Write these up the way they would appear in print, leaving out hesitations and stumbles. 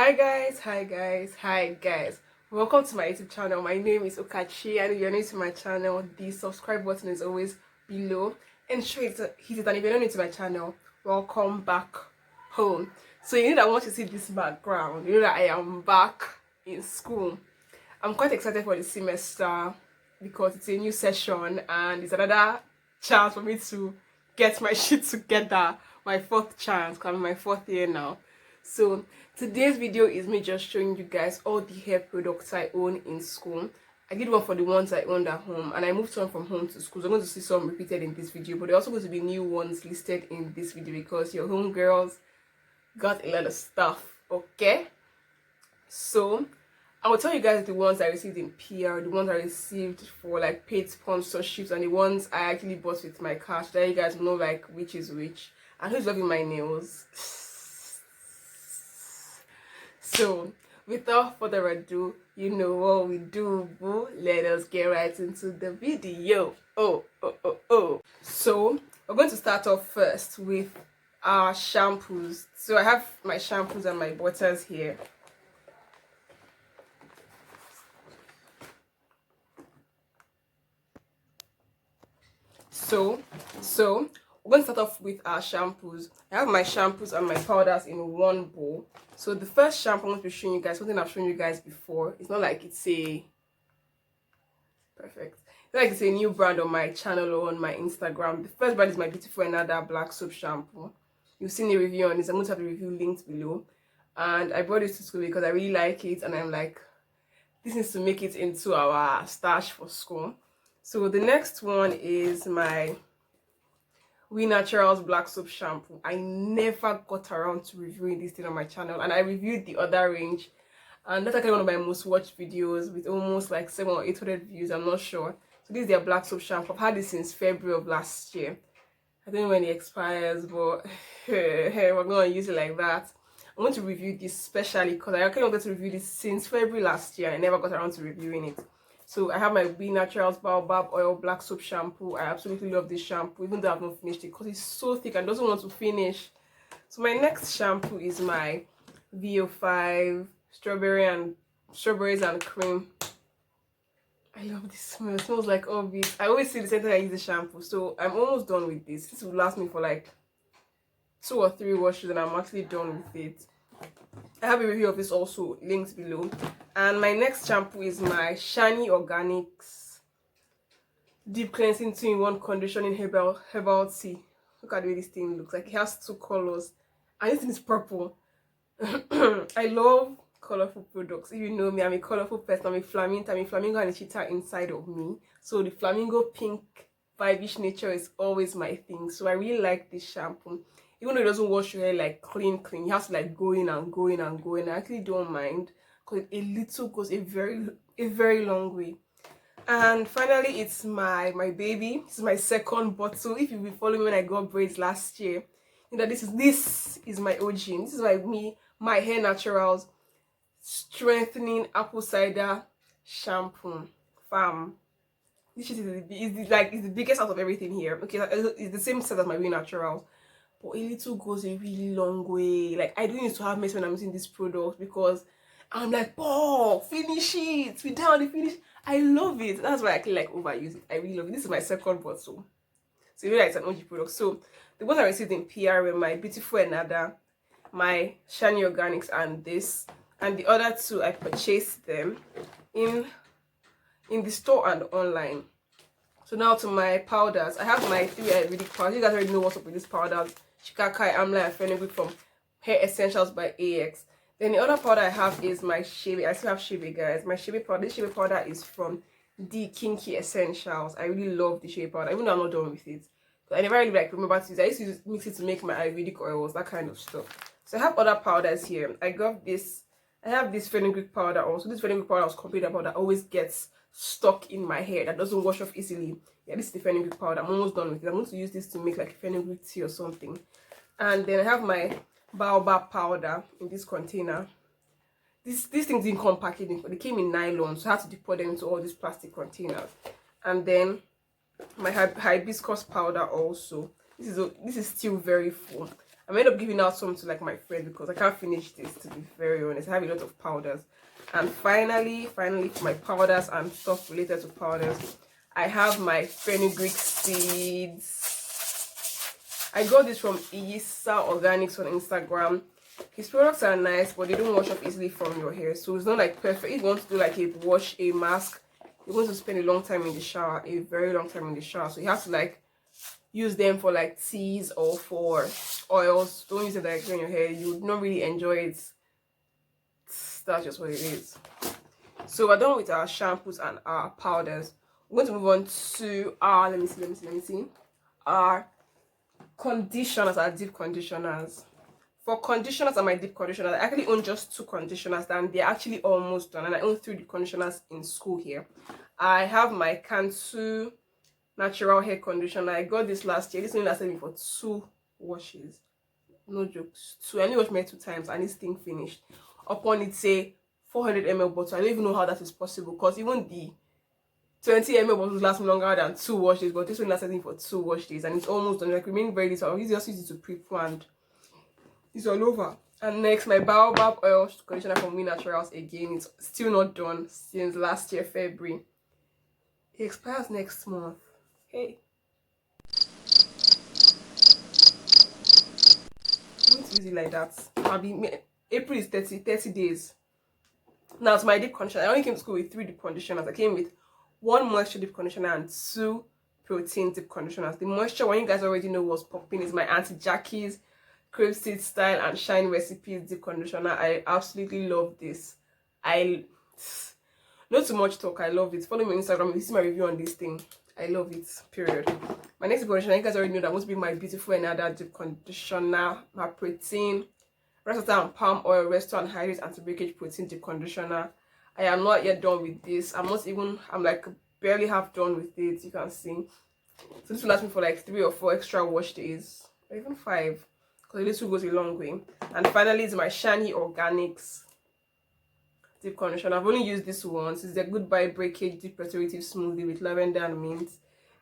Hi guys, welcome to my YouTube channel. My name is Ukachi, and if you're new to my channel, the subscribe button is always below, and hit it. And if you're not new to my channel, welcome back home. So you know that once you see this background, you know that I am back in school. I'm quite excited for the semester because it's a new session and it's another chance for me to get my shit together. My fourth chance, because I'm in my fourth year now. So today's video is me just showing you guys all the hair products I own in school. I did one for the ones I owned at home, and I moved some from home to school. So I'm going to see some repeated in this video, but there are also going to be new ones listed in this video because your home girls got a lot of stuff. Okay, so I will tell you guys the ones I received in PR, the ones I received for like paid sponsorships, and the ones I actually bought with my cash. That you guys know like which is which and who's loving my nails. So without further ado, you know what we do, boo. Let us get right into the video. So we're going to start off first with our shampoos. So I have my shampoos and my butters here. So we're going to start off with our shampoos. I have my shampoos and my powders in one bowl. So the first shampoo I'm going to be showing you guys, something I've shown you guys before. It's not like it's a perfect. It's not like it's a new brand on my channel or on my Instagram. The first brand is my Beautiful Another Black Soap Shampoo. You've seen a review on this. I'm going to have the review linked below. And I brought it to school because I really like it, and I'm like, this needs to make it into our stash for school. So the next one is my We Naturals Black Soap Shampoo. I never got around to reviewing this thing on my channel, and I reviewed the other range, and that's actually one of my most watched videos with almost like 700 or 800 views. I'm not sure. So this is their black soap shampoo. I've had this since February of last year. I don't know when it expires, but we're going to use it like that. I'm going to review this specially because I actually wanted to review this since February last year. I never got around to reviewing it. So I have my Be Naturals Baobab Oil Black Soap Shampoo. I absolutely love this shampoo, even though I've not finished it because it's so thick and doesn't want to finish. So my next shampoo is my VO5 Strawberries and Cream. I love this smell. It smells like Orbit. I always see the same time I use the shampoo. So I'm almost done with this. This will last me for like 2 or 3 washes, and I'm actually done with it. I have a review of this also linked below. And my next shampoo is my Shiny Organics Deep Cleansing 2-in-1 Conditioning Herbal Tea. Look at the way this thing looks. Like it has 2 colors, and this thing is purple. I love colorful products. If you know me, I'm a colorful person. I'm a flamingo and a cheetah inside of me. So the flamingo pink vibish nature is always my thing. So I really like this shampoo. Even though it doesn't wash your hair like clean, you have to like go in and go in and go in. I actually don't mind because a little goes a very long way. And finally, it's my baby. This is my second bottle. If you've been following me when I got braids last year, you know this is my OG. This is my Hair Naturals Strengthening Apple Cider Shampoo. Fam, this is the biggest out of everything here. Okay, it's the same set as my We Naturals, but a little goes a really long way. Like I don't need to have mess when I'm using this product because I'm like, oh, finish it. We down the finish. I love it. That's why I can like overuse it. I really love it. This is my second bottle. So you know that it's an OG product. So the ones I received in PR were my Beautiful Another, my Shiny Organics, and this. And the other 2 I purchased them in the store and online. So now to my powders. I have my 3 Ayurvedic powders. You guys already know what's up with these powders. Shikakai, Amla, and Fenugreek from Hair Essentials by AX. Then the other powder I have is my Shebe. I still have Shebe, guys. My Shebe powder. This Shebe powder is from the Kinky Essentials. I really love the Shebe powder, even though I'm not done with it. But I never really like remember to use it. I used to mix it to make my Ayurvedic oils, that kind of stuff. So I have other powders here. I have this fenugreek powder also. This fenugreek powder was complete powder that always gets stuck in my hair, that doesn't wash off easily. Yeah, this is the fenugreek powder. I'm almost done with it. I'm going to use this to make like a fenugreek tea or something. And then I have my baobab powder in this container. These things didn't come packaging, but they came in nylon, so I had to depot them into all these plastic containers. And then my hibiscus powder also. This is still very full. I may end up giving out some to like my friend because I can't finish this, to be very honest. I have a lot of powders. And finally for my powders and stuff related to powders, I have my fenugreek seeds. I got this from Iyisa Organics on Instagram. His products are nice, but they don't wash off easily from your hair, so it's not like perfect. If you want to do like a mask, you're going to spend a long time in the shower, a very long time in the shower. So you have to like use them for like teas or for oils. Don't use it directly on your hair. You would not really enjoy it. That's just what it is. So we're done with our shampoos and our powders. We're going to move on to our let me see our conditioners, our deep conditioners. For conditioners and my deep conditioners, I actually own just 2 conditioners and they're actually almost done, and I own 3 deep conditioners in school here. I have my Cantu natural hair conditioner. I got this last year. This only lasted me for 2 washes. No jokes. 2. I only washed my 2 times and this thing finished. Upon it's a 400 ml bottle. I don't even know how that is possible, because even the 20 ml bottles last me longer than 2 wash days, but this one lasted me for 2 wash days and it's almost done. Like, remaining very little. I'll just use it to pre-planned. It's all over. And next, my baobab oil conditioner from We Naturals. Again, it's still not done since last year February. It expires next month. Hey, I'm going to use it like that. April is 30 days. Now to my deep conditioner, I only came to school with 3 deep conditioners. I came with 1 moisture deep conditioner and 2 protein deep conditioners. The moisture one you guys already know was popping, is my Auntie Jackie's Crepe Seed Style and Shine Recipes deep conditioner. I absolutely love this. Not too much talk, I love it. Follow me on Instagram if you see my review on this thing. I love it, period. My next deep conditioner, you guys already know that wants to be my beautiful another deep conditioner, my protein Restore and palm oil restore and hydrate anti-breakage protein deep conditioner. I am not yet done with this. I'm like barely half done with it, you can see. So this will last me for like 3 or 4 extra wash days, or even 5, because a little goes a long way. And finally, it's my Shiny Organics deep conditioner. I've only used this once. It's a goodbye breakage deep restorative smoothie with lavender and mint.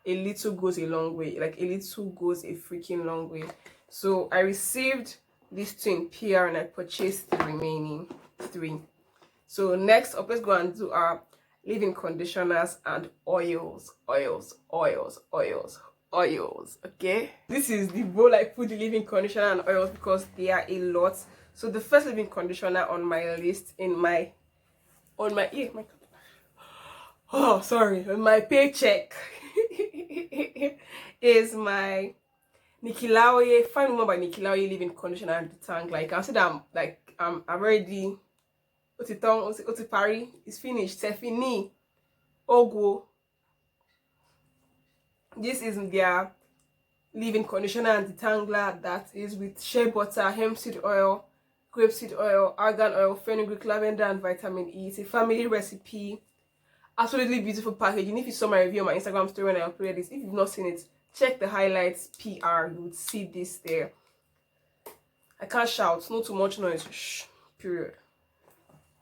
A little goes a long way. Like, a little goes a freaking long way. So I received these 2 in PR and I purchased the remaining 3. So next up, let's go and do our leave-in conditioners and oils. Okay, this is the bowl I put the leave-in conditioner and oils because they are a lot. So the first leave-in conditioner on my list on my paycheck is my Nikki Laoye Fine Woman by Nikki Laoye leave-in conditioner and detang. Like, I said, I'm already Paris is finished. C'est fini. Ogo. This is their leave-in conditioner and detangler that is with shea butter, hemp seed oil, grapeseed oil, argan oil, fenugreek, lavender, and vitamin E. It's a family recipe. Absolutely beautiful packaging. If you saw my review on my Instagram story when I uploaded this, if you've not seen it, check the highlights PR. You would see this there. I can't shout. Not too much noise. Shh. Period.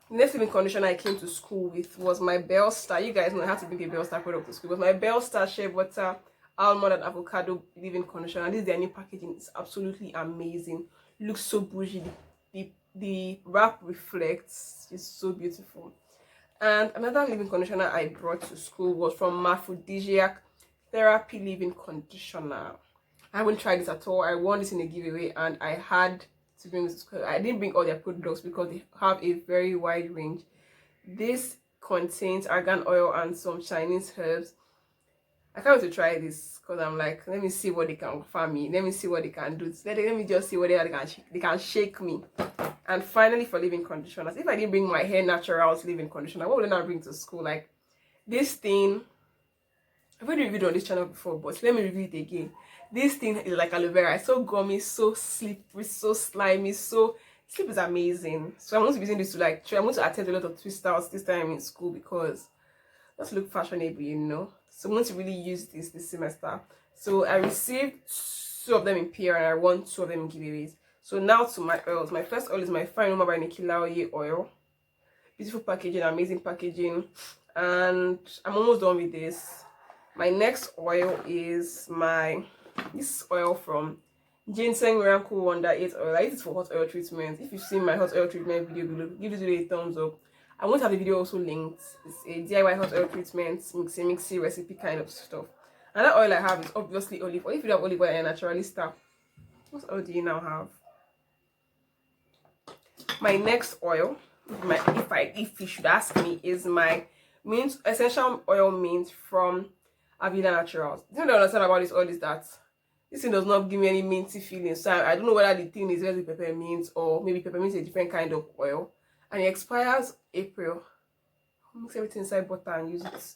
The next leave-in conditioner I came to school with was my Bellstar. You guys know I have to bring a Bellstar product to school. But my Bellstar shea butter, almond and avocado leave-in conditioner. This is their new packaging. It's absolutely amazing. Looks so bougie. The wrap reflects. It's so beautiful. And another leave-in conditioner I brought to school was from Aphrodisiac Therapy leave-in conditioner. I haven't tried this at all. I won this in a giveaway and I had to bring this to school. I didn't bring all their products because they have a very wide range. This contains argan oil and some Chinese herbs. I can't wait to try this because I'm like, let me see what they can offer me. Let me see what they can do. Let me just see what they can shake me. And finally, for leave-in conditioners, if I didn't bring my hair naturals leave-in conditioner, what would I not bring to school? Like, this thing, I've already reviewed on this channel before, but let me review it again. This thing is like aloe vera. It's so gummy, so slippery, so slimy, so sleep is amazing. So I'm going to be using this to like try. I'm going to attend a lot of twist outs this time in school because just look fashionable, you know. So I'm going to really use this semester. So I received 2 of them in PR and I won 2 of them in giveaways. So now to my oils. My first oil is my Fine Woman by Nikki Laoye oil. Beautiful packaging, amazing packaging, and I'm almost done with this. My next oil is this oil from Ginseng Miracle Wonder 8 oil. I use it for hot oil treatment. If you've seen my hot oil treatment video below, give this video a thumbs up. I won't have the video also linked. It's a DIY hot oil treatment, mixy recipe kind of stuff. And that oil I have is obviously olive oil. If you have olive oil and naturally start, what oil do you now have? My next oil, if you should ask me, is my mint essential oil mint from Avila Naturals. The thing I understand about this oil is that this thing does not give me any minty feeling. So I don't know whether the thing is really peppermint or maybe peppermint is a different kind of oil. And it expires April. I'll mix everything inside butter and use it.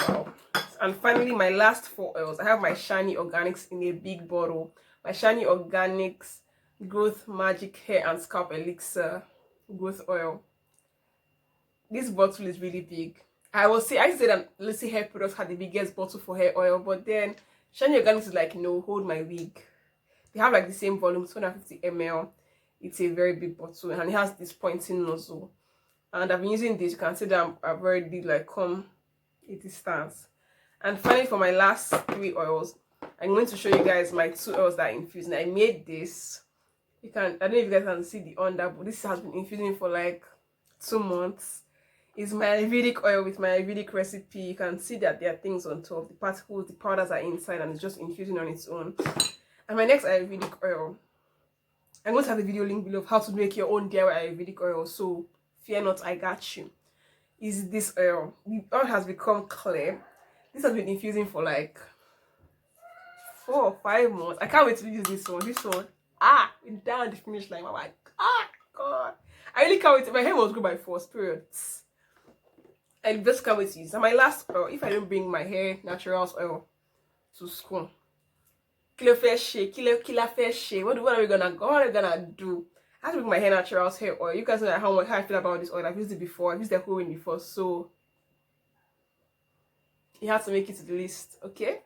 Wow. And finally, my last 4 oils. I have my Shiny Organics in a big bottle. My Shiny Organics Growth Magic Hair and Scalp Elixir Growth Oil. This bottle is really big. I said that Lucy Hair Products had the biggest bottle for hair oil, but then Shiny Organics is like, no, hold my wig. They have like the same volume, 250 ml. It's a very big bottle and it has this pointing nozzle. And I've been using this. You can see that I've already like come a distance. And finally, for my last 3 oils, I'm going to show you guys my 2 oils that I infused. And I made this. I don't know if you guys can see the under, but this has been infusing for like 2 months. It's my Ayurvedic oil with my Ayurvedic recipe. You can see that there are things on top. The particles, the powders are inside and it's just infusing on its own. And my next Ayurvedic oil, I'm going to have a video link below of how to make your own DIY Ayurvedic oil. So fear not, I got you. Is this oil. The oil has become clear. This has been infusing for like 4 or 5 months. I can't wait to use this one. It's down the finish line. I'm like, God. I really can't wait. My hair was grew by force, period. I just can't wait to use. And my last oil, if I don't bring my hair naturals oil to school, killer fish, what are we gonna do? I have to bring my hair naturals hair oil. You guys know how I feel about this oil. I've used it before. I've used the whole one before, so you have to make it to the list, okay?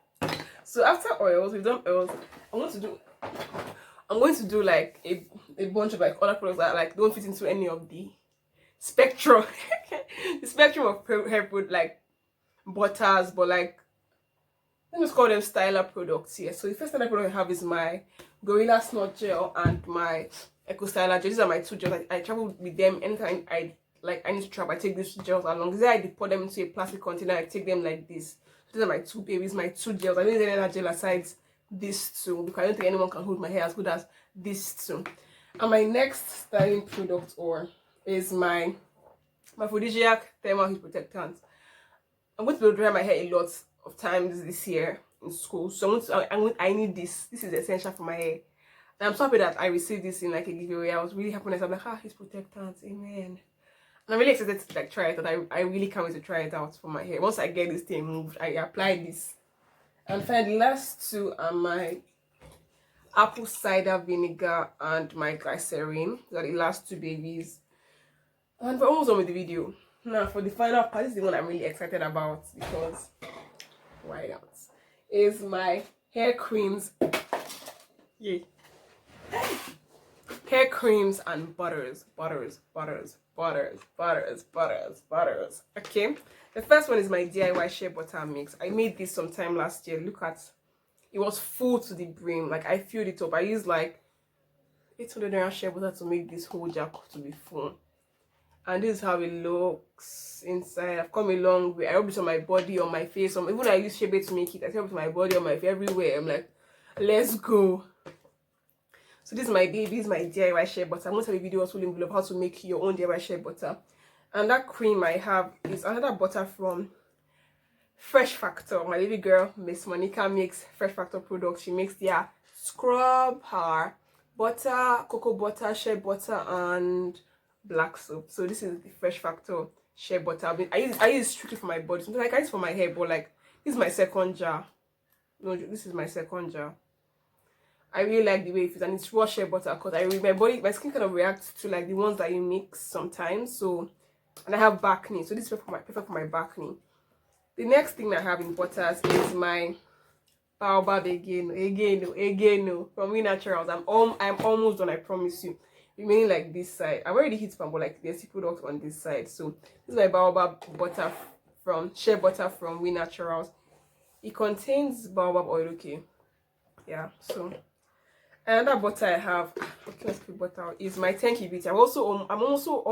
So after oils, we've done oils. I'm going to do like a bunch of like other products that like don't fit into any of the spectrum, the spectrum of hair product, like butters, but like let me just call them styler products here. So the first styler product I have is my Gorilla Snot Gel and my Eco Styler Gel. These are my 2 gels. I travel with them anytime I need to travel. I take these gels along. These I pour them into a plastic container. I take them like this. These are my 2 babies, my 2 gels. I don't need any other gel aside these 2 because I don't think anyone can hold my hair as good as these 2. And my next styling product is my Aphrodisiac Thermal Heat Protectant. I'm going to dry my hair a lot of times this year in school, so I need this. This is essential for my hair. And I'm so happy that I received this in like a giveaway. I was really happy. I'm like, heat protectant, amen. And I'm really excited to like try it out. I really can't wait to try it out for my hair. Once I get this thing moved, I apply this. And finally, the last 2 are my apple cider vinegar and my glycerin. These are the last 2 babies. And we're almost done with the video. Now for the final part, this is the one I'm really excited about because why not? Is my hair creams. Yay. Hair creams and butters. Okay. The first one is my DIY shea butter mix. I made this sometime last year. Look at it, was full to the brim. Like I filled it up. I used like 800 naira shea butter to make this whole jar to be full. And this is how it looks inside. I've come a long way. I rub this on my body, on my face. Even I use shea butter to make it. I rub it to my body, on my face, everywhere. I'm like, let's go. So this is my baby. This is my DIY shea butter. I'm going to have a video also link below of how to make your own DIY shea butter. And that cream I have is another butter from Fresh Factor. My baby girl, Miss Monica, makes Fresh Factor products. She makes their scrub, her butter, cocoa butter, shea butter, and black soap. So this is the Fresh Factor shea butter. I use it strictly for my body. Sometimes I use it for my hair, but like this is my second jar. No, this is my second jar. I really like the way it feels, and it's raw shea butter because my skin kind of reacts to like the ones that you mix sometimes. So, and I have acne, so this is perfect for my acne. The next thing I have in butters is my baobab again from We Naturals. I'm almost done, I promise you. Remaining like this side. I've already hit pan, but like there's products on this side. So this is my baobab butter from shea butter from We Naturals. It contains baobab oil, okay? Yeah, so Another butter I have, okay, let's put butter out, is my 10 beauty. I'm also,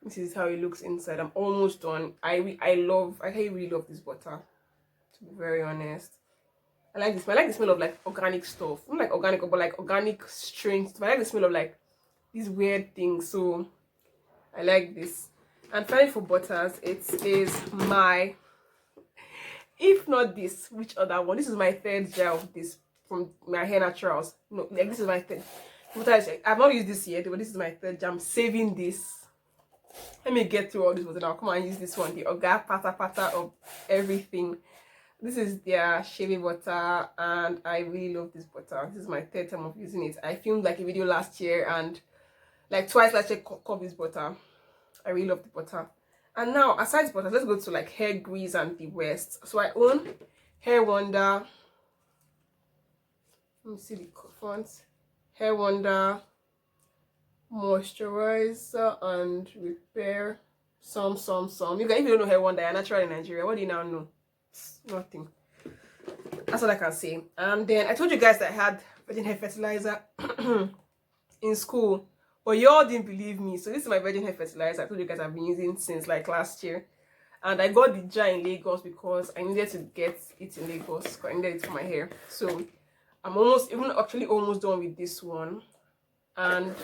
this is how it looks inside. I'm almost done. I really love this butter, to be very honest. I like this. I like the smell of like organic stuff. Not like organic, but like organic strange stuff. I like the smell of like these weird things. So I like this. And finally for butters, it is my, if not this, which other one? This is my third jar of this from my hair naturals. No, like this is my third. I've not used this yet, but this is my third jar. I'm saving this. Let me get through all this butter now. Come and use this one, the Oga pata of everything. This is their shaving butter, and I really love this butter. This is my third time of using it. I filmed like a video last year, and like twice last year called this butter. I really love the butter. And now, aside butter, let's go to like hair grease and the West. So I own Hair Wonder. Let me see the front. Hair Wonder moisturizer and repair. Some. You guys, if you don't know Hair Wonder, you're natural in Nigeria. What do you now know? Nothing. That's all I can say. And then I told you guys that I had virgin hair fertilizer in school, but y'all didn't believe me. So this is my virgin hair fertilizer. I told you guys I've been using since like last year, and I got the jar in Lagos because I needed to get it in Lagos because I needed it for my hair. So I'm almost done with this one, and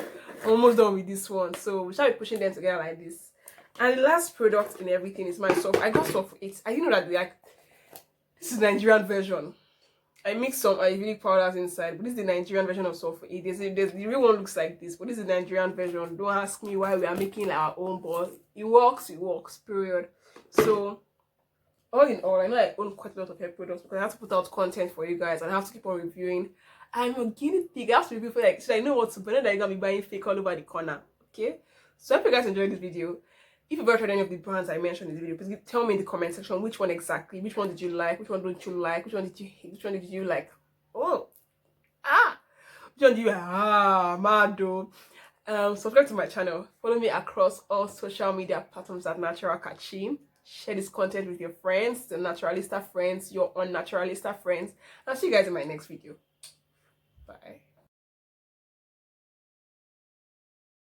almost done with this one. So we shall be pushing them together like this. And the last product in everything is my soft. I got soft 8. I didn't know that like this is the Nigerian version. I mixed some Ayurvedic powders inside, but this is the Nigerian version of Sulfur 8. The real one looks like this, but this is the Nigerian version. Don't ask me why we are making our own, but it works, period. So, all in all, I know I own quite a lot of hair products because I have to put out content for you guys and I have to keep on reviewing. I'm a guinea pig. I have to review for like, so I know what to, but not that you're gonna be buying fake all over the corner, okay? So, I hope you guys enjoyed this video. If you've ever tried any of the brands I mentioned in this video, please tell me in the comment section which one exactly, which one did you like, which one don't you like, which one did you hate, which one did you like, which one do you mad though. Subscribe to my channel, follow me across all social media platforms at Natural Ukachi. Share this content with your friends, the naturalista friends, your unnaturalista friends. I'll see you guys in my next video. Bye.